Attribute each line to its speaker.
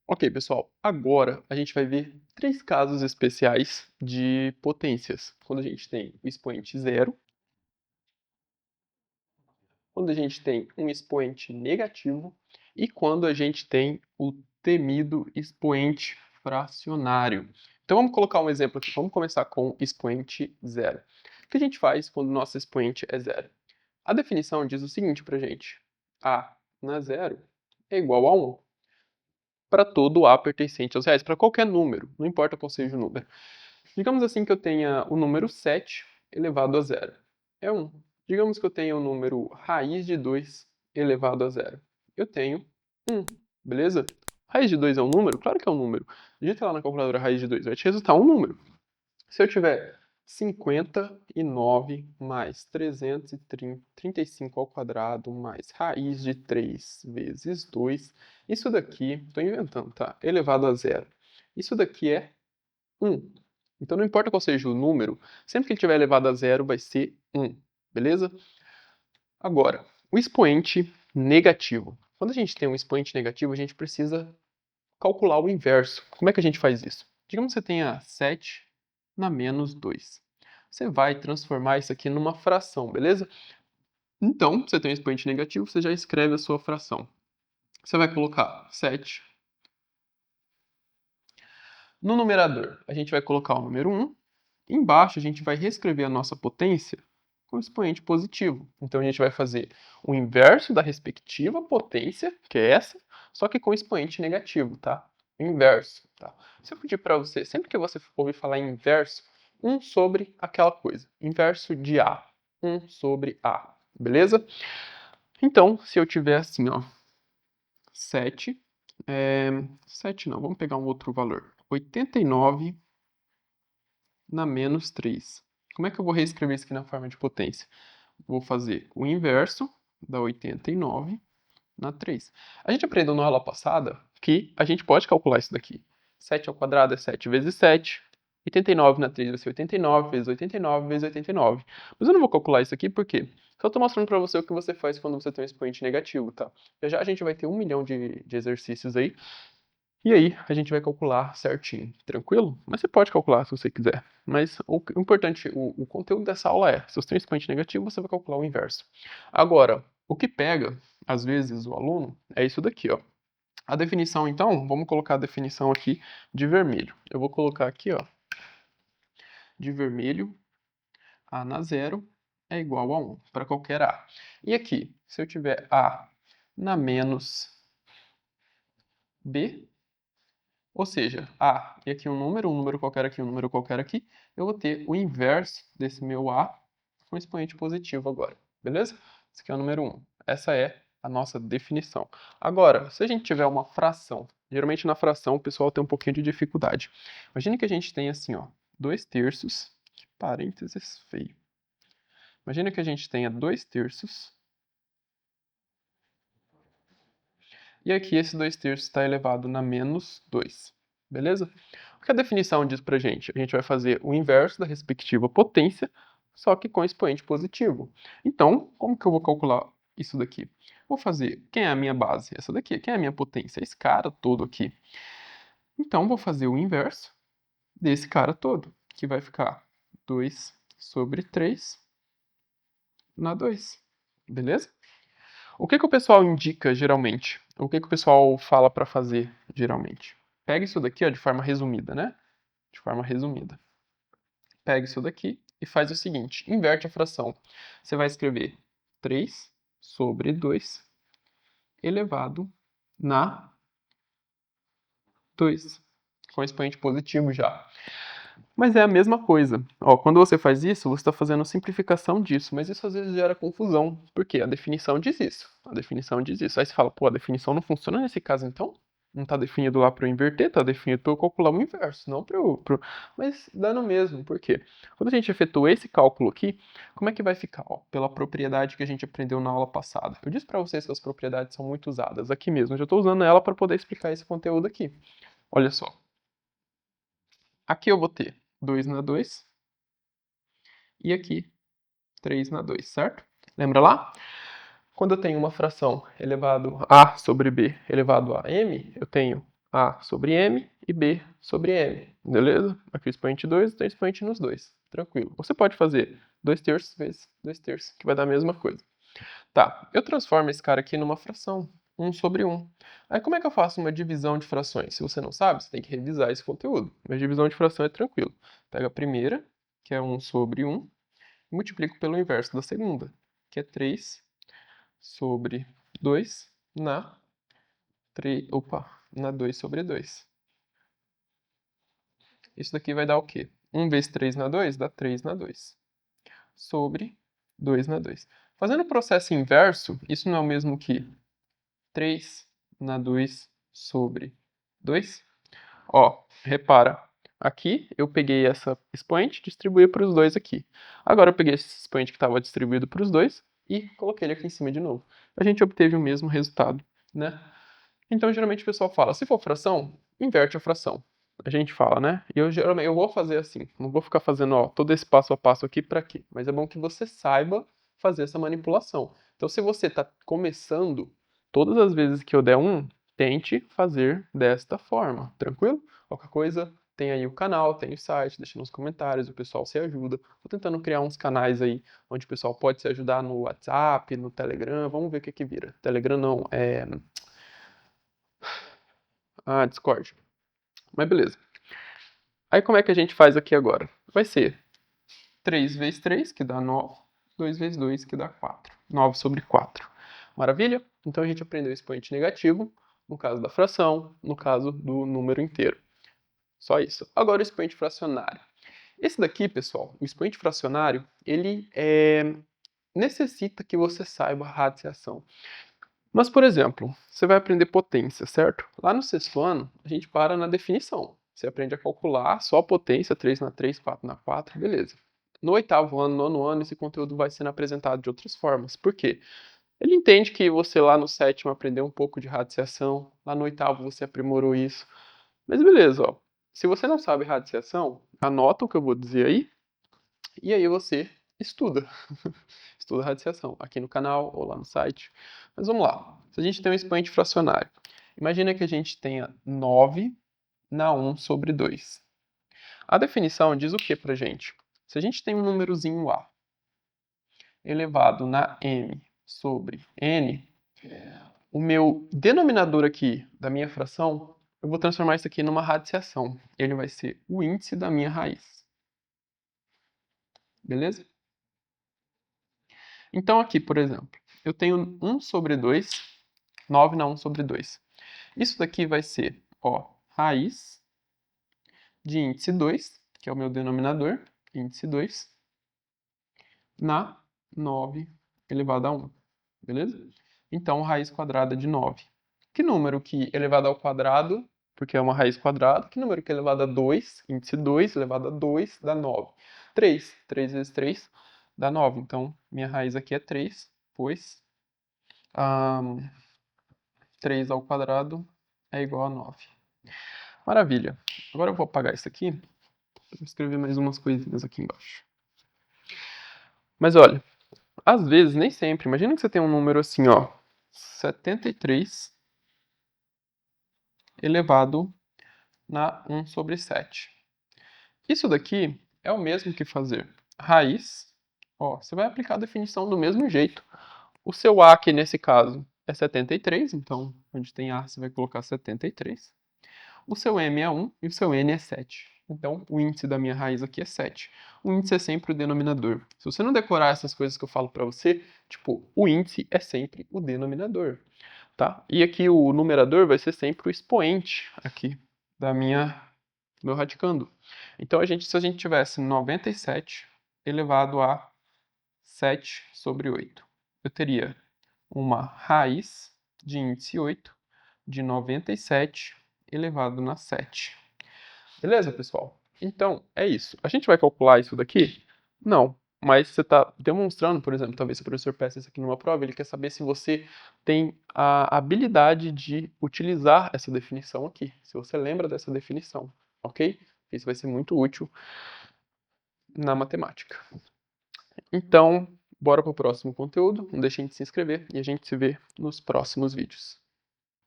Speaker 1: Ok, pessoal, agora a gente vai ver três casos especiais de potências. Quando a gente tem o expoente zero, quando a gente tem um expoente negativo e quando a gente tem o temido expoente fracionário. Então vamos colocar um exemplo aqui. Vamos começar com o expoente zero. O que a gente faz quando o nosso expoente é zero? A definição diz o seguinte para a gente: A na zero é igual a 1 para todo A pertencente aos reais, para qualquer número, não importa qual seja o número. Digamos assim que eu tenha o número 7 elevado a zero. É 1. Digamos que eu tenha o número raiz de 2 elevado a zero. Eu tenho 1, beleza? Raiz de 2 é um número? Claro que é um número. Digita lá na calculadora raiz de 2, vai te resultar um número. Se eu tiver 59 mais 335 ao quadrado mais raiz de 3 vezes 2, isso daqui, estou inventando, tá? Elevado a zero. Isso daqui é 1. Então não importa qual seja o número, sempre que ele estiver elevado a zero vai ser 1, beleza? Agora, o expoente negativo. Quando a gente tem um expoente negativo, a gente precisa calcular o inverso. Como é que a gente faz isso? Digamos que você tenha 7 na menos 2. Você vai transformar isso aqui numa fração, beleza? Então, você tem um expoente negativo, você já escreve a sua fração. Você vai colocar 7. No numerador, a gente vai colocar o número 1. Embaixo, a gente vai reescrever a nossa potência com expoente positivo. Então, a gente vai fazer o inverso da respectiva potência, que é essa, só que com expoente negativo, tá? O inverso, tá? Se eu pedir para você, sempre que você ouvir falar em inverso, 1 sobre aquela coisa. Inverso de A. 1 sobre A. Beleza? Então, se eu tiver assim, ó, 7, 7 não, vamos pegar um outro valor. 89 na menos 3. Como é que eu vou reescrever isso aqui na forma de potência? Vou fazer o inverso da 89 na 3. A gente aprendeu na aula passada que a gente pode calcular isso daqui. 7 ao quadrado é 7 vezes 7. 89 na 3 vai ser 89 vezes 89 vezes 89. Mas eu não vou calcular isso aqui porque só estou mostrando para você o que você faz quando você tem um expoente negativo, tá? Já já a gente vai ter 1 milhão de exercícios aí. E aí a gente vai calcular certinho, tranquilo? Mas você pode calcular se você quiser. Mas o importante, o conteúdo dessa aula é, se você tem um expoente negativo, você vai calcular o inverso. Agora, o que pega, às vezes, o aluno, é isso daqui, ó. A definição, então, vamos colocar a definição aqui de vermelho. Eu vou colocar aqui, ó, de vermelho, A na zero é igual a 1, para qualquer A. E aqui, se eu tiver A na menos B, ou seja, A e aqui um número qualquer aqui, um número qualquer aqui, eu vou ter o inverso desse meu A com expoente positivo agora, beleza? Esse aqui é o número 1. Essa é a nossa definição. Agora, se a gente tiver uma fração, geralmente na fração o pessoal tem um pouquinho de dificuldade. Imagine que a gente tem assim, ó, 2/3, que parênteses feio. Imagina que a gente tenha 2/3, e aqui esse 2/3 está elevado na menos 2, beleza? O que a definição diz pra gente? A gente vai fazer o inverso da respectiva potência, só que com expoente positivo. Então, como que eu vou calcular isso daqui? Vou fazer, quem é a minha base? Essa daqui. Quem é a minha potência? Esse cara todo aqui. Então, vou fazer o inverso desse cara todo, que vai ficar 2 sobre 3 na 2, beleza? O que que o pessoal indica geralmente? O que que o pessoal fala para fazer geralmente? Pega isso daqui, ó, de forma resumida, né? De forma resumida. Pega isso daqui e faz o seguinte: inverte a fração. Você vai escrever 3 sobre 2 elevado na 2, com expoente positivo já. Mas é a mesma coisa. Ó, quando você faz isso, você está fazendo simplificação disso, mas isso às vezes gera confusão. Por quê? A definição diz isso. A definição diz isso. Aí você fala, pô, a definição não funciona nesse caso, então? Não está definido lá para eu inverter, está definido para eu calcular o inverso, não para eu. Mas dá no mesmo. Por quê? Quando a gente efetua esse cálculo aqui, como é que vai ficar? Ó, pela propriedade que a gente aprendeu na aula passada. Eu disse para vocês que as propriedades são muito usadas aqui mesmo. Eu já estou usando ela para poder explicar esse conteúdo aqui. Olha só. Aqui eu vou ter 2 na 2 e aqui 3 na 2, certo? Lembra lá? Quando eu tenho uma fração elevado a sobre b elevado a m, eu tenho A sobre M e B sobre M, beleza? Aqui o expoente 2, tem expoente nos dois, tranquilo. Você pode fazer 2/3 vezes 2/3, que vai dar a mesma coisa. Tá, eu transformo esse cara aqui numa fração, 1 sobre 1. Aí como é que eu faço uma divisão de frações? Se você não sabe, você tem que revisar esse conteúdo. Mas divisão de fração é tranquilo. Pega a primeira, que é 1 sobre 1, e multiplico pelo inverso da segunda, que é 3 sobre 2 na 2 sobre 2. Isso daqui vai dar o quê? 1 vezes 3 na 2 dá 3 na 2. Sobre 2 na 2. Fazendo o processo inverso, isso não é o mesmo que 3 na 2 sobre 2? Ó, repara. Aqui eu peguei essa expoente e distribuí para os dois aqui. Agora eu peguei esse expoente que estava distribuído para os dois e coloquei ele aqui em cima de novo. A gente obteve o mesmo resultado, né? Então, geralmente o pessoal fala, se for fração, inverte a fração. A gente fala, né? E eu vou fazer assim, não vou ficar fazendo, ó, todo esse passo a passo aqui para quê? Mas é bom que você saiba fazer essa manipulação. Então, se você está começando, todas as vezes que eu der um, tente fazer desta forma, tranquilo? Qualquer coisa, tem aí o canal, tem o site, deixa nos comentários, o pessoal se ajuda. Tô tentando criar uns canais aí, onde o pessoal pode se ajudar no WhatsApp, no Telegram, vamos ver o que que vira. Telegram não, Discord. Mas beleza. Aí como é que a gente faz aqui agora? Vai ser 3 vezes 3, que dá 9. 2 vezes 2, que dá 4. 9 sobre 4. Maravilha? Então a gente aprendeu o expoente negativo, no caso da fração, no caso do número inteiro. Só isso. Agora o expoente fracionário. Esse daqui, pessoal, o expoente fracionário, ele necessita que você saiba a radiciação. Mas, por exemplo, você vai aprender potência, certo? Lá no sexto ano, a gente para na definição. Você aprende a calcular só a potência, 3 na 3, 4 na 4, beleza. No oitavo ano, nono ano, esse conteúdo vai sendo apresentado de outras formas. Por quê? Ele entende que você lá no sétimo aprendeu um pouco de radiciação, lá no oitavo você aprimorou isso. Mas beleza, ó. Se você não sabe radiciação, anota o que eu vou dizer aí, e aí você estuda. Estuda radiciação, aqui no canal ou lá no site. Mas vamos lá. Se a gente tem um expoente fracionário, imagina que a gente tenha 9 na 1 sobre 2. A definição diz o que pra gente? Se a gente tem um númerozinho A elevado na m sobre n, o meu denominador aqui da minha fração, eu vou transformar isso aqui numa radiciação. Ele vai ser o índice da minha raiz. Beleza? Então aqui, por exemplo, eu tenho 1 sobre 2, 9 na 1 sobre 2. Isso daqui vai ser, ó, raiz de índice 2, que é o meu denominador, índice 2, na 9 elevado a 1, beleza? Então, raiz quadrada de 9. Que número que elevado ao quadrado, porque é uma raiz quadrada, que número que é elevado a 2, índice 2 elevado a 2 dá 9. 3, 3 vezes 3 dá 9. Então, minha raiz aqui é 3, pois 3 ao quadrado é igual a 9. Maravilha. Agora eu vou apagar isso aqui. Vou escrever mais umas coisinhas aqui embaixo. Mas olha, às vezes, nem sempre. Imagina que você tem um número assim, ó. 73 elevado na 1 sobre 7. Isso daqui é o mesmo que fazer raiz. Ó, você vai aplicar a definição do mesmo jeito. O seu A aqui, nesse caso, é 73. Então, onde tem A, você vai colocar 73. O seu m é 1 e o seu n é 7. Então, o índice da minha raiz aqui é 7. O índice é sempre o denominador. Se você não decorar essas coisas que eu falo para você, tipo, o índice é sempre o denominador, tá? E aqui o numerador vai ser sempre o expoente aqui da do meu radicando. Então, se a gente tivesse 97 elevado a 7 sobre 8, eu teria uma raiz de índice 8 de 97 elevado na 7. Beleza, pessoal? Então, é isso. A gente vai calcular isso daqui? Não. Mas você está demonstrando, por exemplo, talvez se o professor peça isso aqui numa prova, ele quer saber se você tem a habilidade de utilizar essa definição aqui. Se você lembra dessa definição, ok? Isso vai ser muito útil na matemática. Então, bora para o próximo conteúdo. Não deixem de se inscrever e a gente se vê nos próximos vídeos.